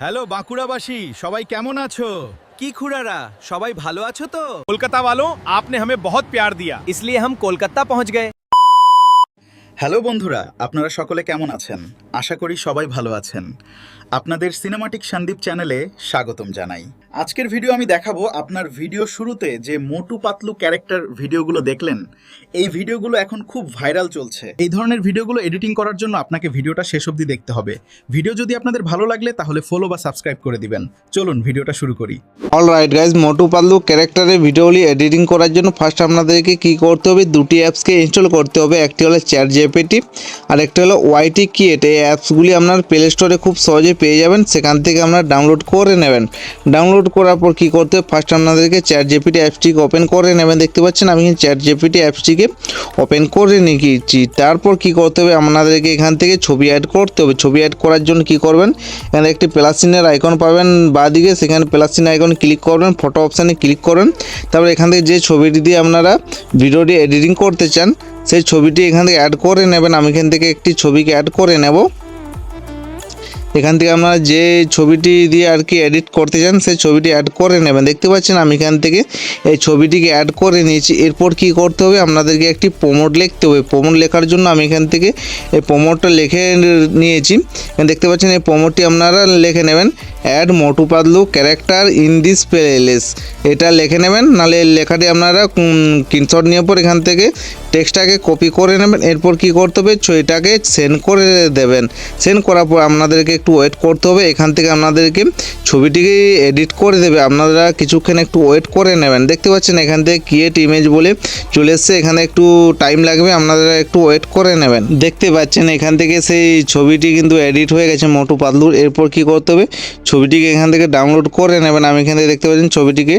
Hello বাঁকুড়াবাসী, সবাই কেমন আছো? की खुरारा सबाई भालो आछो तो कोलकाता वालों, आपने हमें बहुत प्यार दिया। इसलिए हम कोलकाता पहुंच गए। হ্যালো বন্ধুরা, আপনারা সকলে কেমন আছেন? আশা করি সবাই ভালো আছেন। আপনাদের সিনেমাটিক সন্দীপ চ্যানেলে স্বাগতম জানাই। আজকের ভিডিও আমি দেখাবো আপনার ভিডিও শুরুতে যে মোটু পাতলু ক্যারেক্টার ভিডিওগুলো দেখলেন, এই ভিডিওগুলো এখন খুব ভাইরাল চলছে। এই ধরনের ভিডিওগুলো এডিটিং করার জন্য আপনাকে ভিডিওটা শেষ অবধি দেখতে হবে। ভিডিও যদি আপনাদের ভালো লাগলে তাহলে ফলো বা সাবস্ক্রাইব করে দিবেন। চলুন ভিডিওটা শুরু করি। অলরাইট গাইজ, মোটু পাতলু ক্যারেক্টারের ভিডিওগুলি এডিটিং করার জন্য ফার্স্ট আপনাদেরকে কী করতে হবে, দুটি অ্যাপসকে ইনস্টল করতে হবে। একটি হলো চ্যাট জিপিটি আর একটা হলো ওয়াইটি ক্রিয়েট। এই অ্যাপসগুলি আপনার প্লে স্টোরে খুব সহজে পেয়ে যাবেন, সেখান থেকে আপনারা ডাউনলোড করে নেবেন। ডাউনলোড করার পর কী করতে হবে, ফার্স্ট আপনাদেরকে চ্যাট জিপিটি অ্যাপসটিকে ওপেন করে নেবেন। দেখতে পাচ্ছেন আমি চ্যাট জিপিটি অ্যাপসটিকে ওপেন করে নিয়েছি। তারপর কী করতে হবে, আপনাদেরকে এখান থেকে ছবি অ্যাড করতে হবে। ছবি অ্যাড করার জন্য কী করবেন, এখানে একটি প্লাস চিহ্নের আইকন পাবেন বাঁদিকে, সেখানে প্লাস চিহ্ন আইকন ক্লিক করবেন, ফটো অপশানে ক্লিক করবেন। তারপর এখান থেকে যে ছবিটি দিয়ে আপনারা ভিডিওটি এডিটিং করতে চান সেই ছবিটি এখান থেকে অ্যাড করে নেবেন। আমি এখান থেকে একটি ছবিকে অ্যাড করে নেব। এখান থেকে আপনারা যে ছবিটি দিয়ে আর কি এডিট করতে চান সেই ছবিটি অ্যাড করে নেবেন। দেখতে পাচ্ছেন আমি এখান থেকে এই ছবিটিকে অ্যাড করে নিয়েছি। এরপর কি করতে হবে, আপনাদেরকে একটি প্রমোট লিখতে হবে। প্রমোট লেখার জন্য আমি এখান থেকে এই প্রমোটটা লিখে নিয়েছি। দেখতে পাচ্ছেন এই প্রমোটটি আপনারা লিখে নেবেন, add Motu Patlu character in this playlist. এটা লিখে নেবেন, নাহলে লেখাটি আপনারা স্ক্রিনশট নিয়ে পর এখান থেকে টেক্সটটাকে কপি করে নেবেন। এরপর কি করতে হবে, ছবিটাকে সেন্ড করে দেবেন। সেন্ড করার পর আপনাদেরকে একটু ওয়েট করতে হবে। এখান থেকে আপনাদেরকে ছবিটিকে এডিট করে দেবে, আপনারা কিছুক্ষণ একটু ওয়েট করে নেবেন। দেখতে পাচ্ছেন এখান থেকে ক্রিয়েট ইমেজ বলে চলে এসছে, এখানে একটু টাইম লাগবে, আপনারা একটু ওয়েট করে নেবেন। দেখতে পাচ্ছেন এখান থেকে সেই ছবিটি কিন্তু এডিট হয়ে গেছে মোটু পাতলুর। এরপর কি করতে হবে, ছবিটিকে এখান থেকে ডাউনলোড করে নেবেন। আমি এখান থেকে দেখতে পাচ্ছেন ছবিটিকে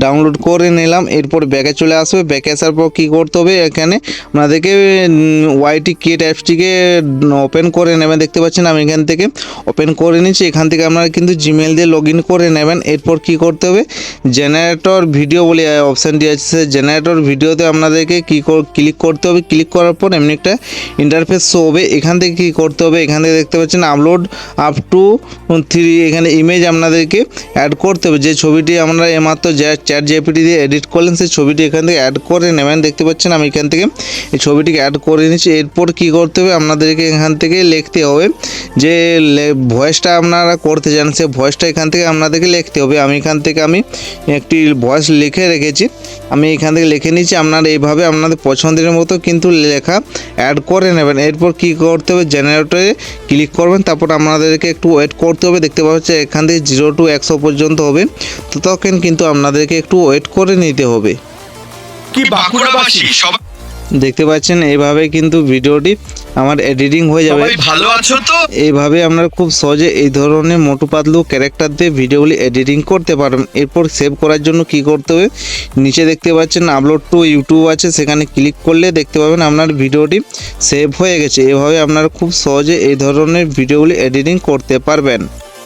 ডাউনলোড করে নিলাম। এরপর ব্যাকে চলে আসবে। ব্যাকে আসার পর কী করতে হবে, এখানে আপনাদেরকে ওয়াইটি ক্রিয়েট অ্যাপসটিকে ওপেন করে নেবেন। দেখতে পাচ্ছেন আমি এখান থেকে ওপেন করে নিচ্ছি। এখান থেকে আপনারা কিন্তু জিমেল দিয়ে লগ ইন করে নেবেন। এরপর কি করতে হবে, জেনারেটর ভিডিও বলে অপশানটি আছে, জেনারেটর ভিডিওতে আপনাদেরকে ক্লিক করতে হবে। ক্লিক করার পর এমনি একটা ইন্টারফেস শো হবে। এখান থেকে কী করতে হবে, এখান থেকে দেখতে পাচ্ছেন আপলোড আপ টু 3, এখানে ইমেজ আপনাদেরকে অ্যাড করতে হবে। যে ছবিটি আপনারা এইমাত্র চ্যাট জিপিটি দিয়ে এডিট করলেন সেই ছবিটি এখান থেকে অ্যাড করে নেবেন। দেখতে পাচ্ছেন আমি এখান থেকে এই ছবিটিকে অ্যাড করে নিচ্ছি। এরপর কি করতে হবে, আপনাদেরকে এখান থেকে লিখতে হবে যে ভয়েসটা আপনারা করতে চান সেই ভয়েসটা এখান থেকে আপনাদেরকে লিখতে হবে। আমি এখান থেকে একটি ভয়েস লিখে রেখেছি, আমি এখান থেকে লিখে নিচ্ছি। আপনারা এইভাবে আপনাদের পছন্দের মতো কিন্তু লেখা অ্যাড করে নেবেন। এরপর কি করতে হবে, জেনারেটরে ক্লিক করবেন। তারপর আপনাদেরকে একটু ওয়েট করতে হবে। দেখতে পাচ্ছেন এখান থেকে 0 to 100 পর্যন্ত হবে, তো তখন কিন্তু আপনাদেরকে একটু ওয়েট করে নিতে হবে। कि বাঁকুড়াবাসী সবাই দেখতে পাচ্ছেন এইভাবে কিন্তু ভিডিওটি আমার এডিটিং হয়ে যাবে। ভালো আছো তো? এইভাবে আপনারা খুব সহজে এই ধরনের মোটু পাতলু ক্যারেক্টার দিয়ে ভিডিওগুলি এডিটিং করতে পারবেন। এরপর সেভ করার জন্য কি করতে হবে, নিচে দেখতে পাচ্ছেন আপলোড টু ইউটিউব আছে, সেখানে ক্লিক করলে দেখতে পাবেন আপনার ভিডিওটি সেভ হয়ে গেছে। এভাবে আপনারা খুব সহজে এই ধরনের ভিডিওগুলি এডিটিং করতে পারবেন।